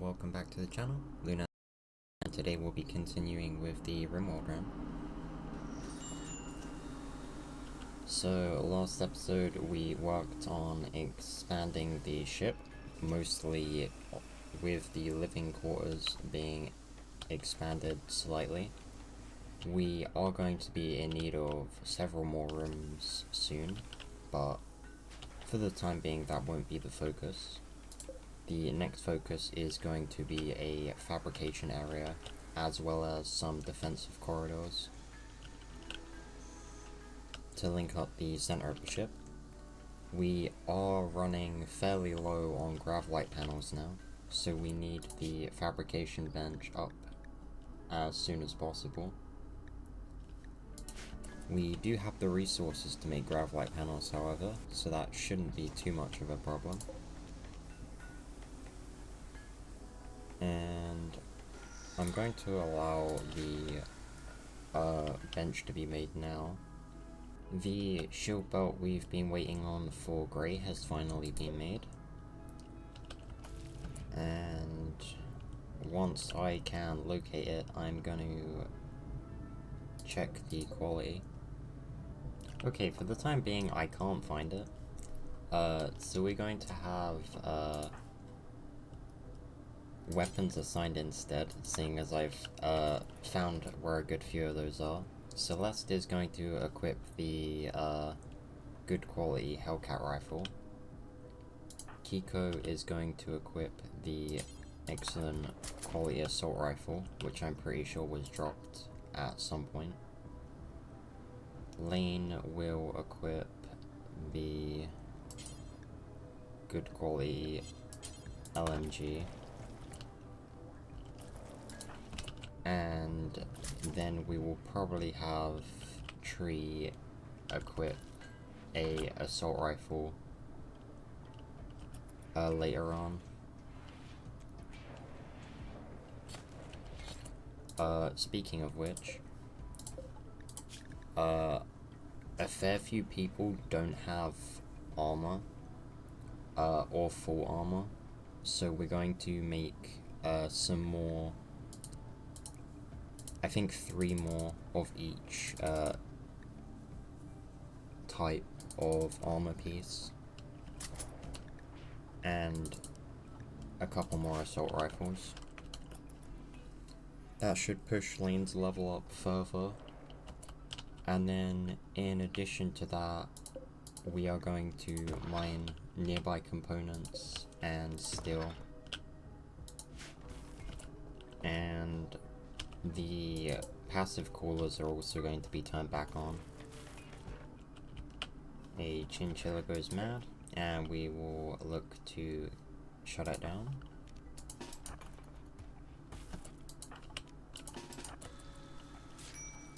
welcome back to the channel, Luna, and today we'll be continuing with the Rimworld run. So last episode we worked on expanding the ship, mostly with the living quarters being expanded slightly. We are going to be in need of several more rooms soon, but for the time being that won't be the focus. The next focus is going to be a fabrication area, as well as some defensive corridors to link up the center of the ship. We are running fairly low on gravlight panels now, so we need the fabrication bench up as soon as possible. We do have the resources to make gravlight panels, however, so that shouldn't be too much of a problem. And I'm going to allow the bench to be made now. The shield belt we've been waiting on for Grey has finally been made. And once I can locate it, I'm going to check the quality. Okay, for the time being, I can't find it. So we're going to have weapons assigned instead, seeing as I've found where a good few of those are. Celeste is going to equip the good quality Hellcat rifle. Kiko is going to equip the excellent quality assault rifle, which I'm pretty sure was dropped at some point. Lane will equip the good quality LMG. And then we will probably have Tree equip a assault rifle later on. Speaking of which, a fair few people don't have armor, or full armor, so we're going to make some more. I think 3 more of each type of armor piece, and a couple more assault rifles. That should push Lane's level up further, and then in addition to that, we are going to mine nearby components and steel, and the passive coolers are also going to be turned back on. A chinchilla goes mad, and we will look to shut it down.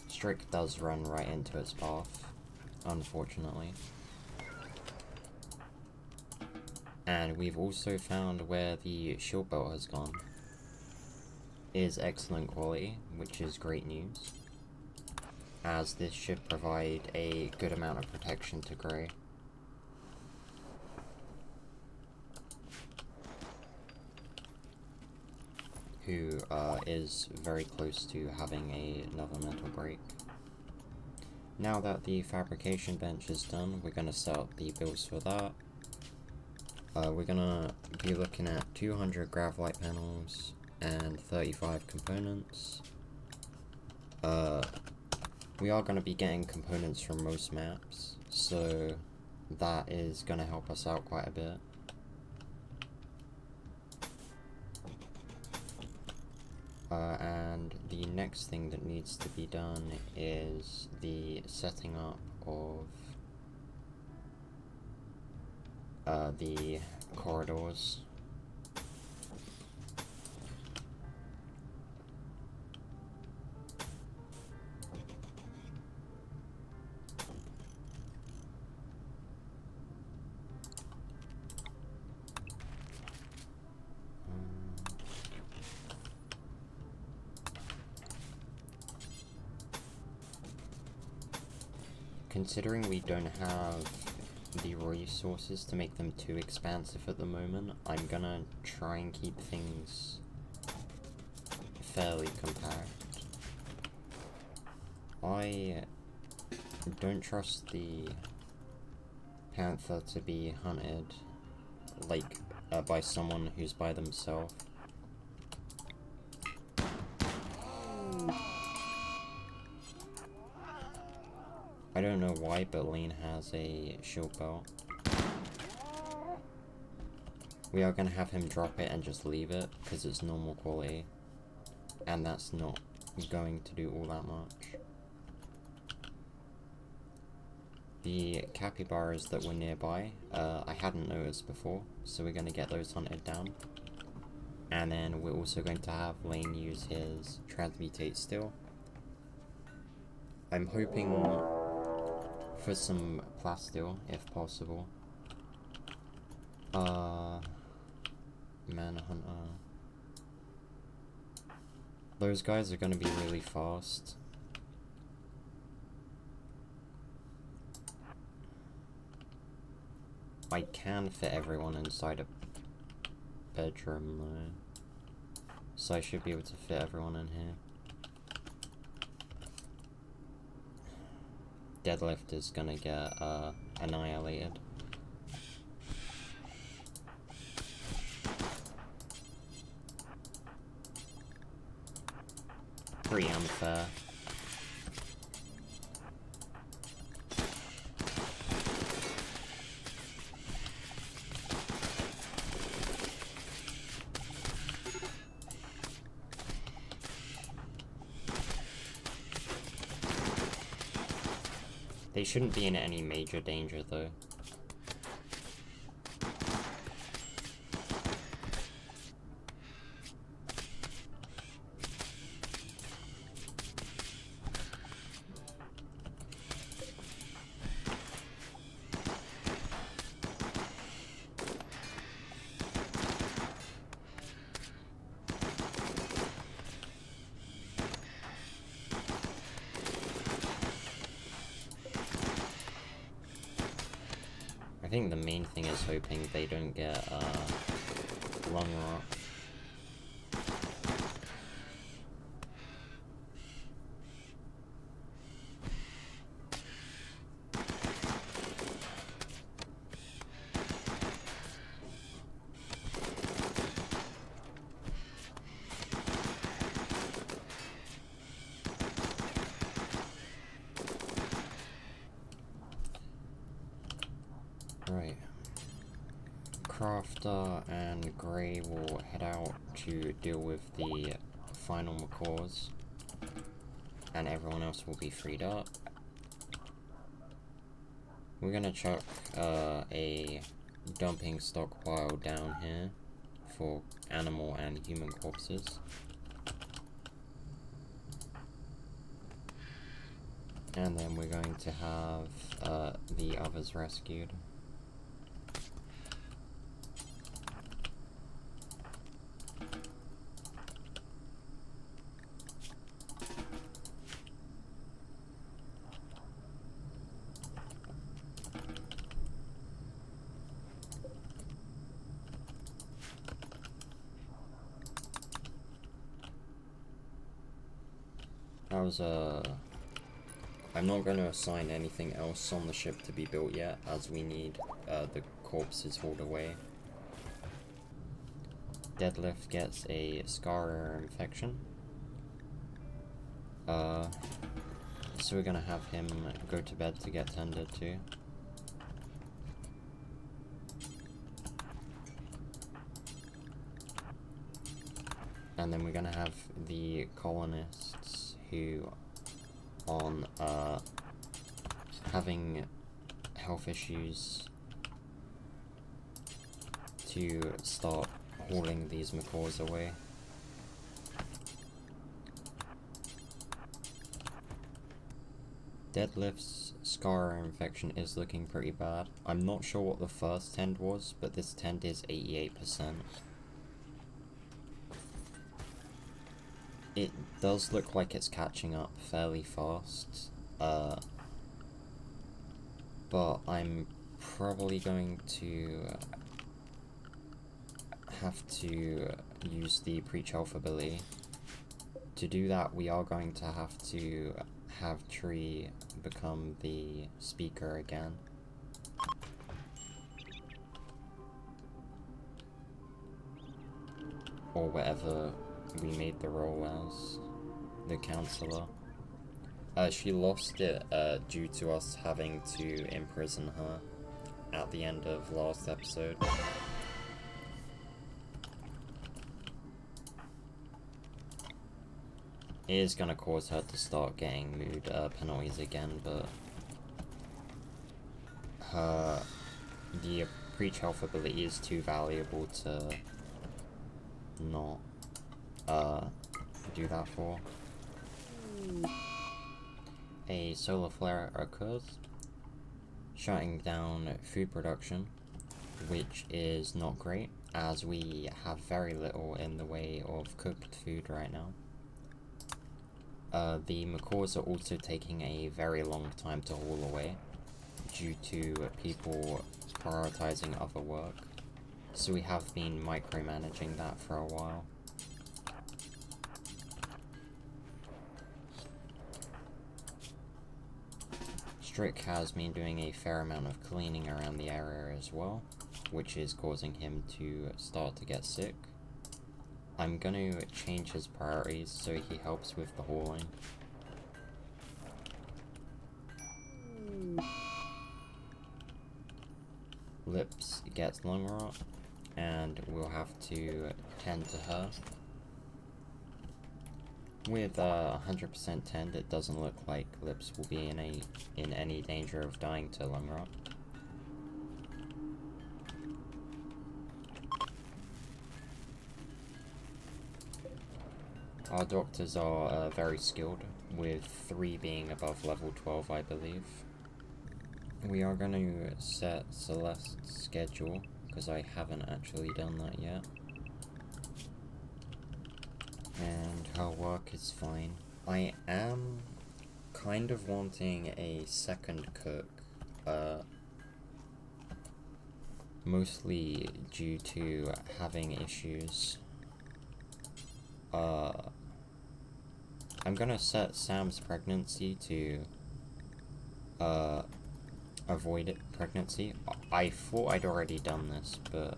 Strick does run right into its path, unfortunately. And we've also found where the shield belt has gone. Is excellent quality, which is great news, as this should provide a good amount of protection to Grey. Who is very close to having another mental break. Now that the fabrication bench is done, we're going to set up the builds for that. We're going to be looking at 200 gravlight panels and 35 components. We are going to be getting components from most maps, so that is going to help us out quite a bit. And the next thing that needs to be done is the setting up of the corridors. Considering we don't have the resources to make them too expansive at the moment. I'm gonna try and keep things fairly compact. I don't trust the panther to be hunted like by someone who's by themselves. I don't know why, but Lane has a shield belt. We are gonna have him drop it and just leave it, because it's normal quality. And that's not going to do all that much. The capybaras that were nearby, I hadn't noticed before, so we're gonna get those hunted down. And then we're also going to have Lane use his transmutate still. I'm hoping for some plasteel, if possible. Manhunter. Those guys are gonna be really fast. I can fit everyone inside a bedroom though, so I should be able to fit everyone in here. Deadlift is gonna get annihilated. Pretty unfair. They shouldn't be in any major danger though. I think the main thing is hoping they don't get lung rot. Right. Crafter and Grey will head out to deal with the final macaws, and everyone else will be freed up. We're gonna chuck a dumping stockpile down here for animal and human corpses. And then we're going to have the others rescued. That was I'm not going to assign anything else on the ship to be built yet, as we need the corpses hauled away. Deadlift gets a scar infection. So we're gonna have him go to bed to get tended to. And then we're gonna have the colonists who on having health issues to start hauling these macaws away. Deadlift's scar infection is looking pretty bad. I'm not sure what the first tend was, but this tend is 88%. It does look like it's catching up fairly fast, but I'm probably going to have to use the Preach Health ability. To do that, we are going to have to have Tree become the speaker again. Or whatever we made the role as, the counselor. She lost it due to us having to imprison her at the end of last episode. It is gonna cause her to start getting mood penalties again, but the Preach Health ability is too valuable to not do that for. A solar flare occurs, shutting down food production, which is not great as we have very little in the way of cooked food right now. The macaws are also taking a very long time to haul away due to people prioritizing other work, so we have been micromanaging that for a while. Strick has been doing a fair amount of cleaning around the area as well, which is causing him to start to get sick. I'm gonna change his priorities so he helps with the hauling. Lips gets lung rot, and we'll have to tend to her. With 100% tend, it doesn't look like Lips will be in any danger of dying to lung rot. Our doctors are very skilled, with 3 being above level 12, I believe. We are going to set Celeste's schedule, because I haven't actually done that yet. And her work is fine. I am kind of wanting a second cook, mostly due to having issues. I'm gonna set Sam's pregnancy to avoid pregnancy. I thought I'd already done this, but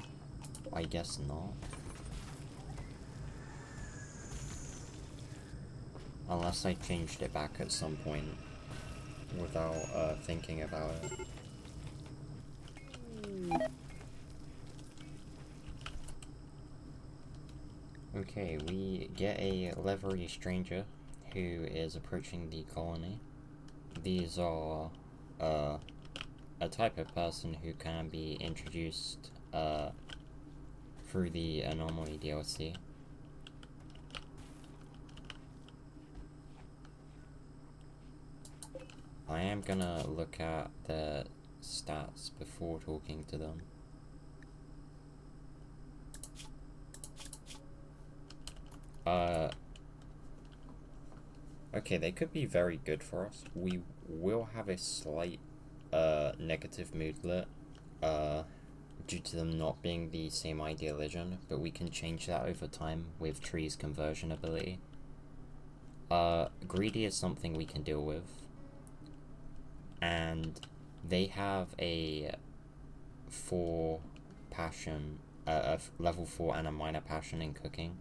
I guess not. Unless I changed it back at some point without thinking about it. Okay, we get a livery stranger who is approaching the colony. These are a type of person who can be introduced through the Anomaly DLC. I am gonna look at the stats before talking to them. Okay, they could be very good for us. We will have a slight negative moodlet due to them not being the same ideal legend, but we can change that over time with Tree's conversion ability. Greedy is something we can deal with, and they have a 4 passion, a level 4 and a minor passion in cooking.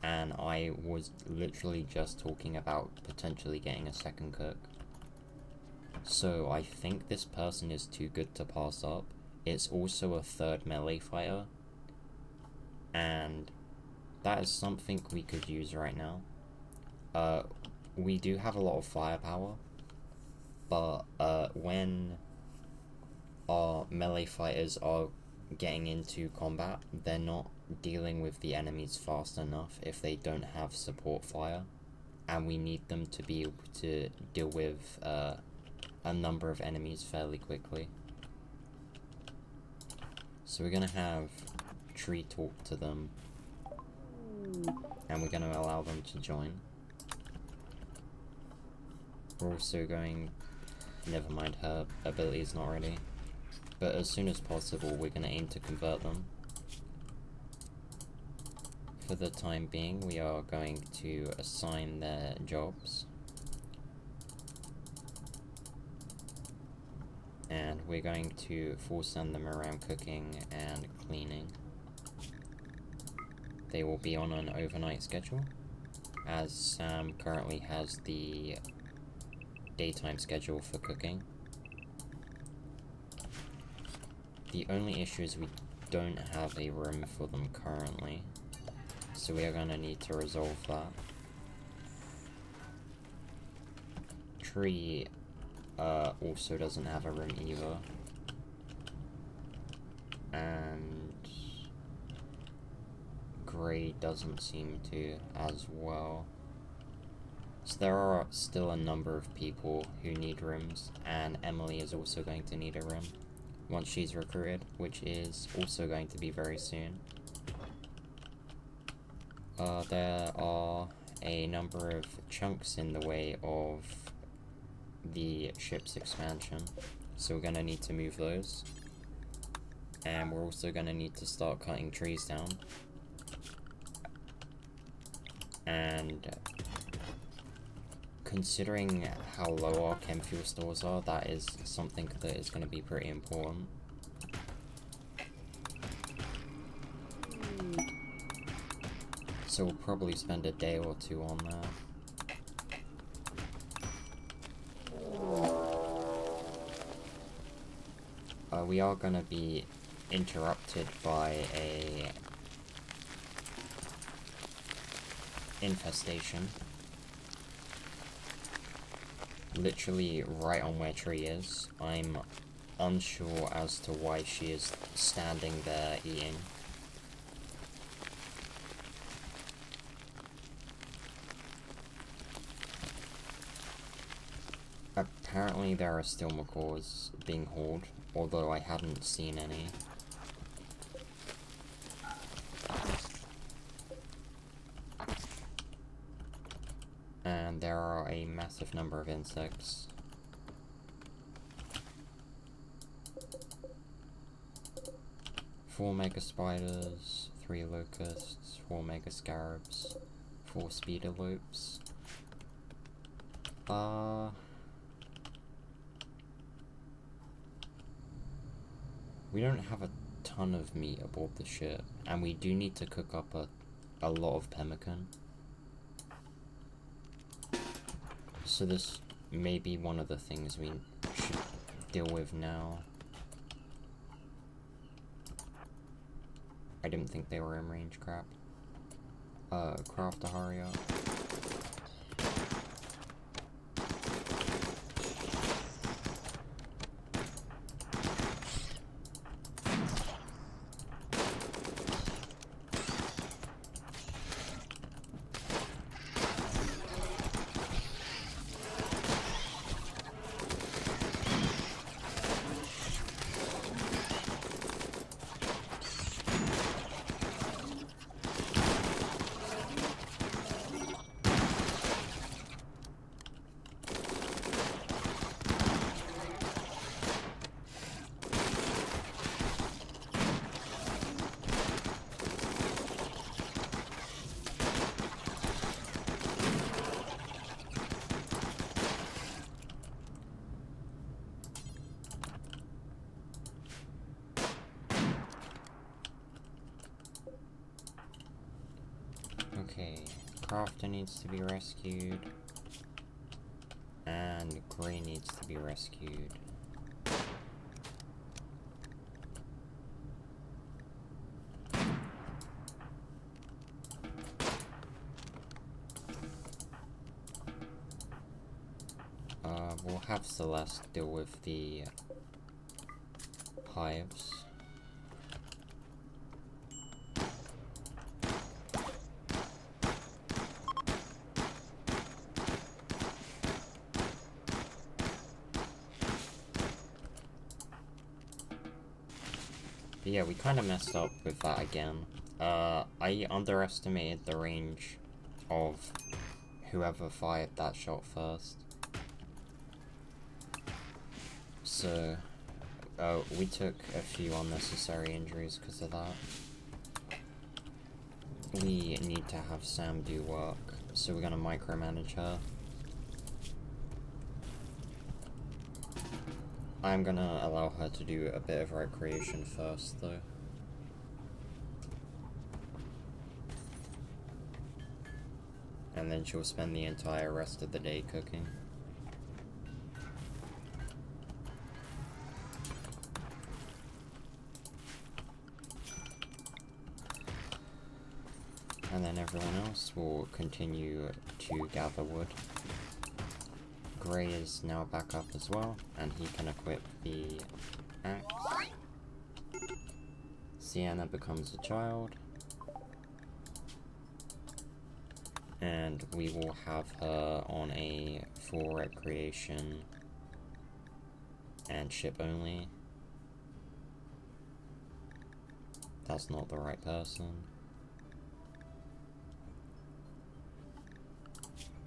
And I was literally just talking about potentially getting a second cook. So I think this person is too good to pass up. It's also a 3rd melee fighter, and that is something we could use right now. We do have a lot of firepower, but when our melee fighters are getting into combat, they're not dealing with the enemies fast enough if they don't have support fire, and we need them to be able to deal with a number of enemies fairly quickly. So we're gonna have Tree talk to them, and we're gonna allow them to join. We're also going... Never mind, her ability is not ready. but as soon as possible we're going to aim to convert them. For the time being, we are going to assign their jobs. And we're going to force send them around cooking and cleaning. They will be on an overnight schedule, as Sam currently has the daytime schedule for cooking. The only issue is we don't have a room for them currently, so we are going to need to resolve that. Tree also doesn't have a room either. And Gray doesn't seem to as well. So there are still a number of people who need rooms, and Emily is also going to need a room once she's recruited, which is also going to be very soon. There are a number of chunks in the way of the ship's expansion, so we're going to need to move those. And we're also going to need to start cutting trees down. And considering how low our chem fuel stores are, that is something that is going to be pretty important. So we'll probably spend a day or two on that. We are going to be interrupted by a infestation. Literally right on where Tree is. I'm unsure as to why she is standing there eating. Apparently there are still macaws being hauled, although I hadn't seen any. And there are a massive number of insects. Four mega spiders, 3 locusts, 4 mega scarabs, 4 speeder lopes. We don't have a ton of meat aboard the ship, and we do need to cook up a lot of pemmican. So this may be one of the things we should deal with now. I didn't think they were in range, crap. Craft to hurry up. Okay, Crafter needs to be rescued, and Gray needs to be rescued. We'll have Celeste deal with the hives. But yeah, we kind of messed up with that again. I underestimated the range of whoever fired that shot first. So We took a few unnecessary injuries because of that. We need to have Sam do work, so we're gonna micromanage her. I'm gonna allow her to do a bit of recreation first, though. And then she'll spend the entire rest of the day cooking. And then everyone else will continue to gather wood. Gray is now back up as well, and he can equip the axe. Sienna becomes a child. And we will have her on a full recreation and ship only. That's not the right person.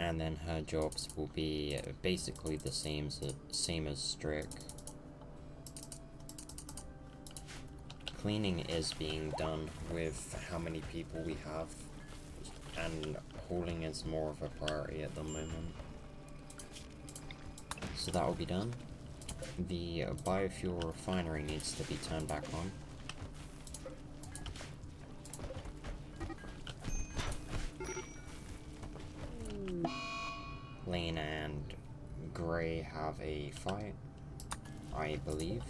And then her jobs will be basically the same as Strick. Cleaning is being done with how many people we have, and hauling is more of a priority at the moment. So that will be done. The biofuel refinery needs to be turned back on. Lane and Gray have a fight, I believe.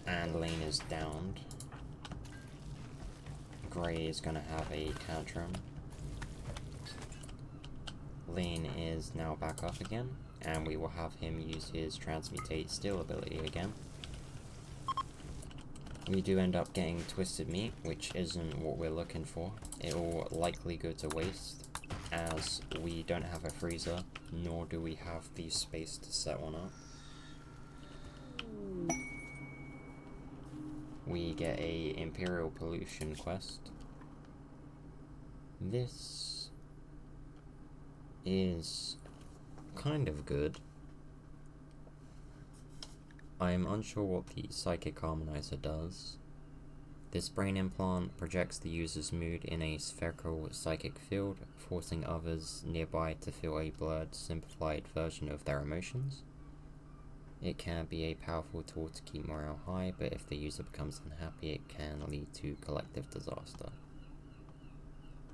And Lane is downed. Gray is gonna have a tantrum. Lane is now back up again, and we will have him use his Transmutate Steel ability again. We do end up getting Twisted Meat, which isn't what we're looking for. It will likely go to waste, as we don't have a freezer, nor do we have the space to set one up. We get a Imperial Pollution quest. This is kind of good. I'm unsure what the Psychic Harmonizer does. This brain implant projects the user's mood in a spherical psychic field, forcing others nearby to feel a blurred, simplified version of their emotions. It can be a powerful tool to keep morale high, but if the user becomes unhappy, it can lead to collective disaster.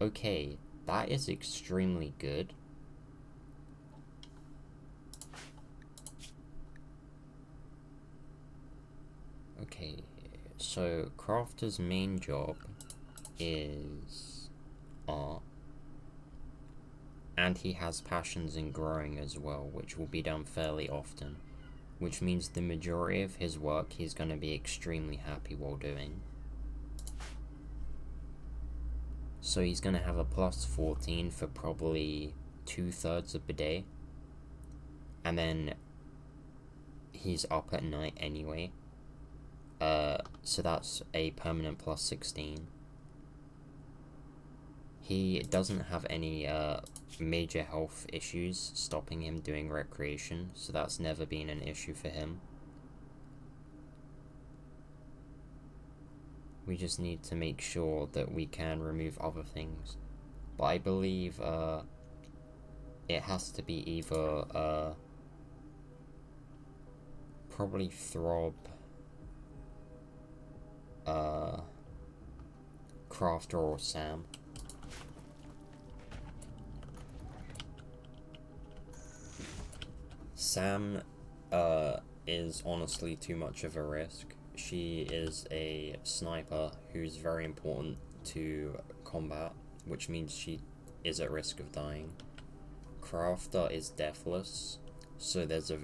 Okay, that is extremely good. Okay, so Crafter's main job is art, and he has passions in growing as well, which will be done fairly often, which means the majority of his work he's going to be extremely happy while doing. So he's going to have a plus 14 for probably 2/3 of the day, and then he's up at night anyway. So that's a permanent plus 16. He doesn't have any major health issues stopping him doing recreation, so that's never been an issue for him. We just need to make sure that we can remove other things. But I believe it has to be either probably Throb, Crafter, or Sam. Sam is honestly too much of a risk. She is a sniper who's very important to combat, which means she is at risk of dying. Crafter is deathless, so there's a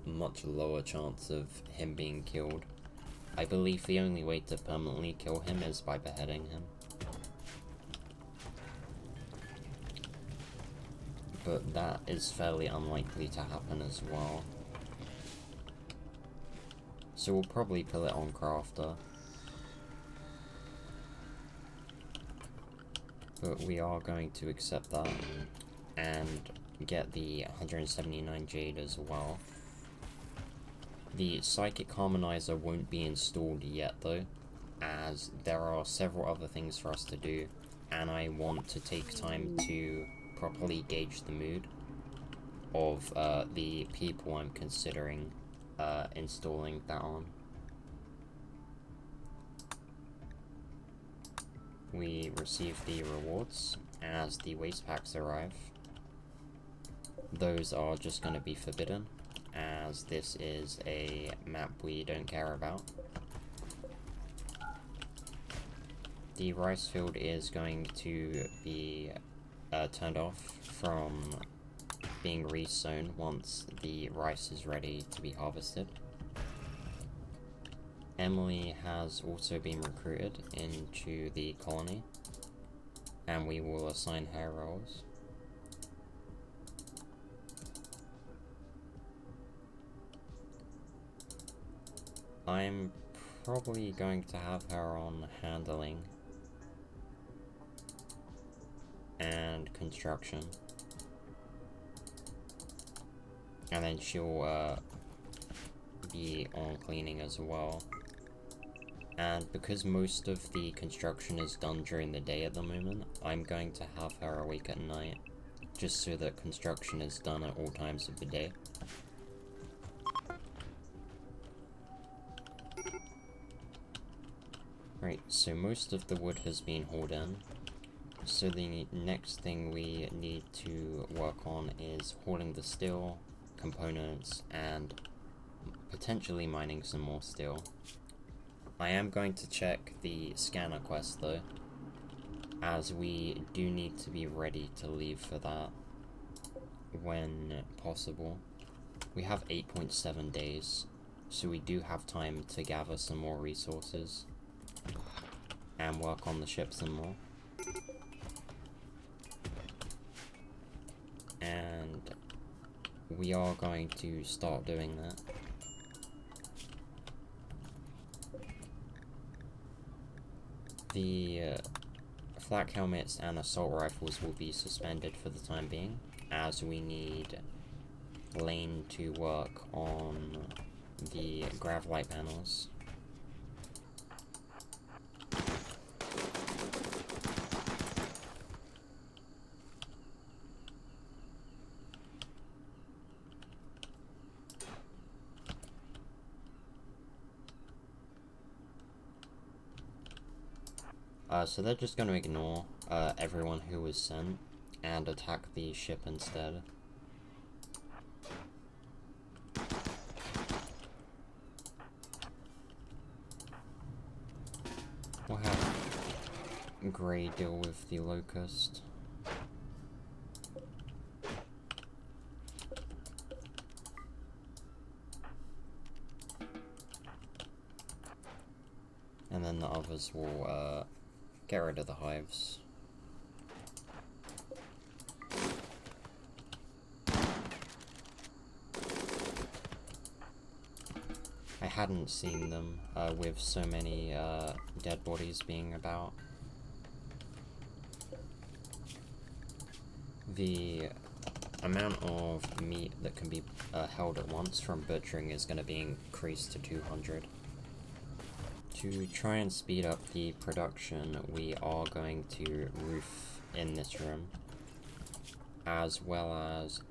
much lower chance of him being killed. I believe the only way to permanently kill him is by beheading him. But that is fairly unlikely to happen as well. So we'll probably pull it on Crafter. But we are going to accept that and get the 179 Jade as well. The Psychic Harmonizer won't be installed yet though, as there are several other things for us to do, and I want to take time to properly gauge the mood of the people I'm considering installing that on. We receive the rewards as the waste packs arrive. Those are just going to be forbidden, as this is a map we don't care about. The rice field is going to be turned off from being re-sown once the rice is ready to be harvested. Emily has also been recruited into the colony, and we will assign her roles. I'm probably going to have her on handling and construction, and then she'll be on cleaning as well. And because most of the construction is done during the day at the moment, I'm going to have her awake at night, just so that construction is done at all times of the day. Right, so most of the wood has been hauled in, so the next thing we need to work on is hauling the steel, components, and potentially mining some more steel. I am going to check the scanner quest though, as we do need to be ready to leave for that when possible. We have 8.7 days, so we do have time to gather some more resources and work on the ship some more. And we are going to start doing that. The flak helmets and assault rifles will be suspended for the time being, as we need Lane to work on the gravlight panels. So they're just going to ignore everyone who was sent and attack the ship instead. We'll have Grey deal with the Locust. And then the others will get rid of the hives. I hadn't seen them with so many dead bodies being about. The amount of meat that can be held at once from butchering is going to be increased to 200. To try and speed up the production, we are going to roof in this room, as well as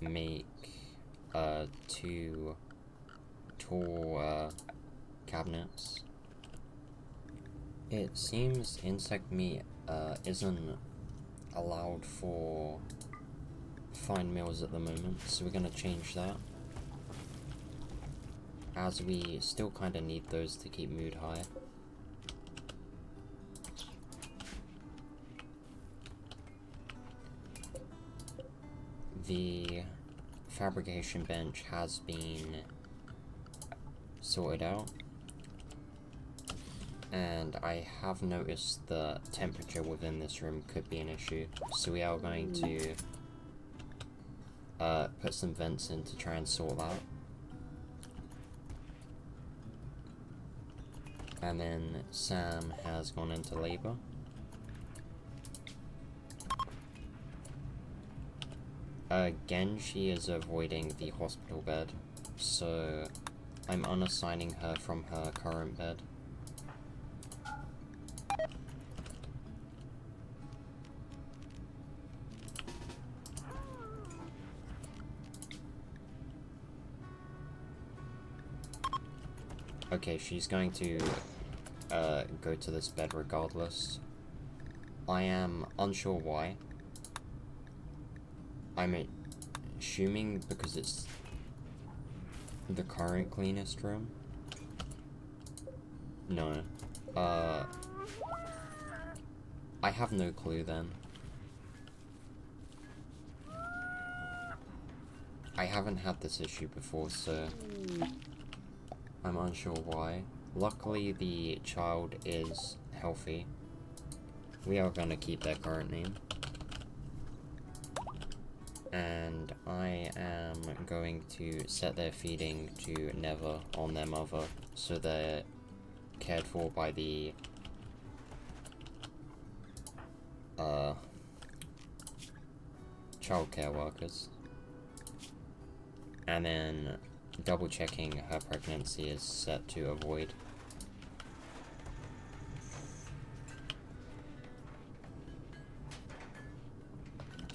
make 2 tall cabinets. It seems insect meat isn't allowed for fine meals at the moment, so we're going to change that, as we still kind of need those to keep mood high. The fabrication bench has been sorted out, and I have noticed the temperature within this room could be an issue, so we are going to put some vents in to try and sort that. And then Sam has gone into labor. Again, she is avoiding the hospital bed, so I'm unassigning her from her current bed. Okay, she's going to go to this bed regardless. I am unsure why. I'm assuming because it's the current cleanest room. No. I have no clue then. I haven't had this issue before, so I'm unsure why. Luckily, the child is healthy. We are gonna keep their current name. And I am going to set their feeding to never on their mother, so they're cared for by the childcare workers. And then double checking her pregnancy is set to avoid.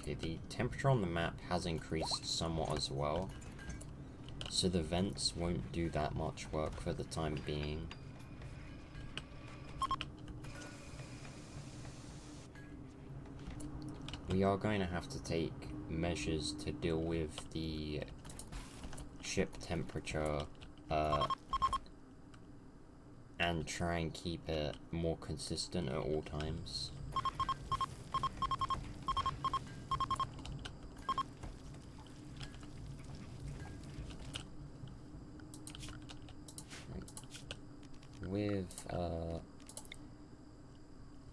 Okay, the temperature on the map has increased somewhat as well, so the vents won't do that much work for the time being. We are going to have to take measures to deal with the ship temperature and try and keep it more consistent at all times.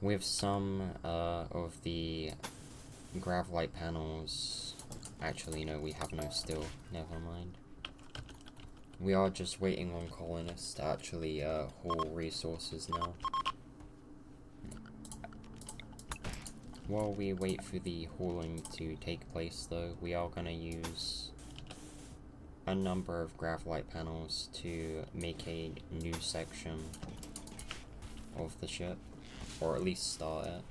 With some of the grav-light panels, actually no, we have no still, never mind. We are just waiting on colonists to actually haul resources now. While we wait for the hauling to take place though, we are going to use a number of grav-light panels to make a new section of the ship, or at least start it.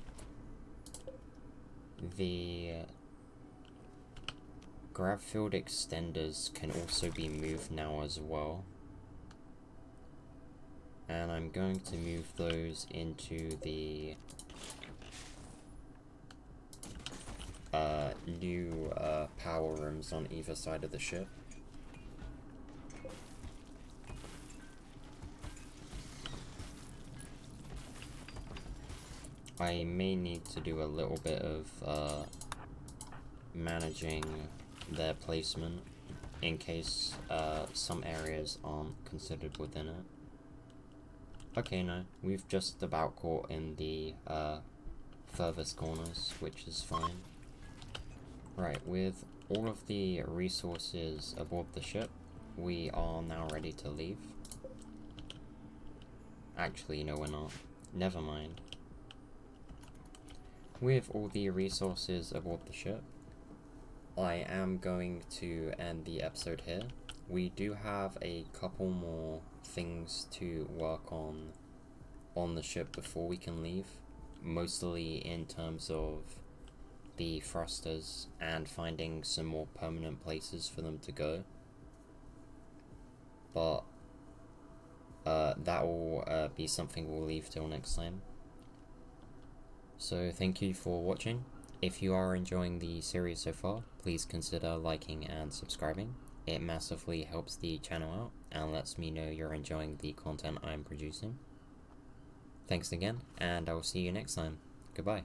The grav field extenders can also be moved now as well, and I'm going to move those into the new power rooms on either side of the ship. I may need to do a little bit of managing their placement in case some areas aren't considered within it. Okay, no, we've just about caught in the furthest corners, which is fine. Right, with all of the resources aboard the ship, we are now ready to leave. Actually, no, we're not. Never mind. With all the resources aboard the ship, I am going to end the episode here. We do have a couple more things to work on the ship before we can leave, mostly in terms of the thrusters and finding some more permanent places for them to go. But that will be something we'll leave till next time. So thank you for watching. If you are enjoying the series so far, please consider liking and subscribing. It massively helps the channel out and lets me know you're enjoying the content I'm producing. Thanks again, and I will see you next time. Goodbye.